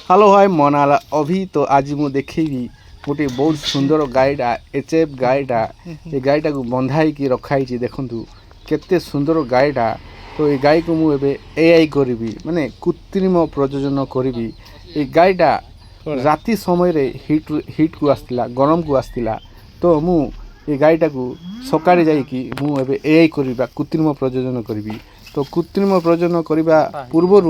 Hello hi मनाला अभी तो आज मु देखी गोटे बहुत सुंदर गाईटा एचएफ गाईटा ये गाईटा को बंधाई की रखाई देखु केते सुंदर गाईटा। तो ये गाई को मुझे एआई करी माने कृत्रिम प्रजोजन करी। ये गाईटा राति समय रे हिट को आसला गरम को आसला। तो मु ये गाईटा को सकाळे जाइकी मुझे एआई करिबा कृत्रिम प्रजोजन करी। तो कृत्रिम प्रजोजन करने पूर्वर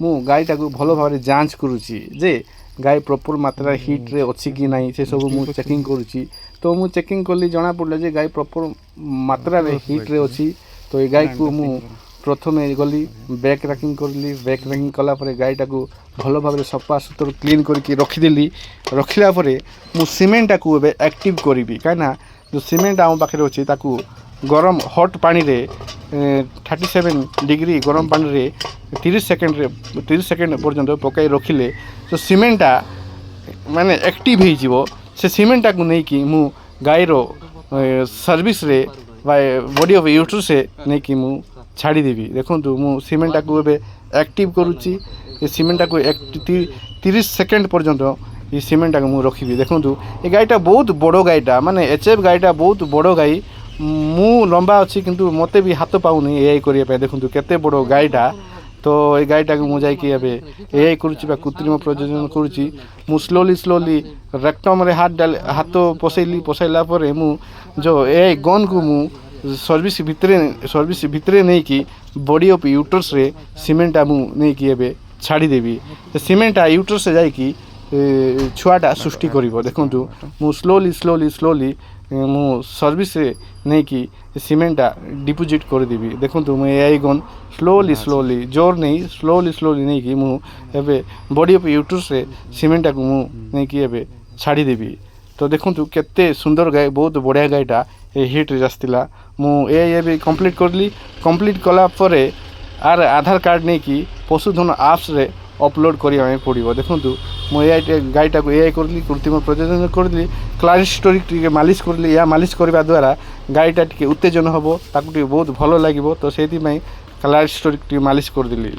मु गाईटा को भल भाव जांच करुच्ची जे गाय प्रॉपर मात्रा हिट रे अच्छी कि नहीं से सब मु चेकिंग करुच्ची। तो मु चेकिंग कली जना पड़ला जे गाय प्रॉपर मात्रा रे हिट रे अच्छी। तो ये गाय को मु प्रथम गली बैक रैकिंग करली। बैक रैकिंग कला परे गाईटा को भल भाव सफा सुतर क्लीन करके रखिदेली। रखिला परे मु सीमेंटा को एबे एक्टिव करी कहीं जो सीमेंट आम पाखे अच्छी ताकू गरम हॉट पानी रे 37 डिग्री गरम पानी रे 30 सेकेंड पर्यंत पकाई रखिले तो सीमेंटा माने एक्टिव हो से सीमेंटा को नहीं कि मु गाईर सर्विस रे बॉडी ऑफ यूट्रस से नहीं कि मु छाड़ी देवी। देखो मु सीमेंटा को एबे एक्टिव करुच्ची। ये सीमेंटा को 30 सेकेंड पर्यंत ये सीमेंटा को मु रखी। देखो ये गाईटा बहुत बड़ गाईटा माने एचएफ गाईटा बहुत बड़ गाई। मु लंबा अच्छी किंतु मते भी हाथ पाऊनी एआई करिया। देखो केते बड़ गाईटा। तो ये गाईटा को मुझे एआई करुच्ची कृत्रिम प्रजोजन करुच्ची। मु स्लोली रेक्टम रे हाथ पसैला परे मु जो एआई गन को मु सर्विस भितरे नहीं कि बॉडी ऑफ यूट्रस रे सीमेंटा मु नहीं कि एबे छाड़ी देवी। सीमेंटा यूट्रस से जाइकी छुआटा सृष्टि करिवो। देखो मु स्लोली मु सर्विस रे नहीं कि सीमेंटा डिपोजिट कर देवी। देखो मु एआई गन स्लोली जोर नहीं स्लोली नहीं कि मु एबे बॉडी ऑफ यूट्रस रे सीमेंटा को मु नहीं कि एबे छाड़ी देवी। तो देखो केते सुंदर गाय बहुत बढ़िया गाईटा हिट रे आसतिला। मु एआई कंप्लीट करली। कंप्लीट कला परे आर आधार कार्ड नहीं कि पशुधन आप्स रे अपलोड करिया पड़ो। देखो मु एआई गाईटा को एआई करली कृत्रिम प्रजोजन करली। क्लारिस्टोरिक टी मालिश करली। या मालिश करने द्वारा गाईटा टी उत्तेजन हम ताकू बहुत भल लगे। तो से क्लारिस्टोरिक टी मालिश करदेली।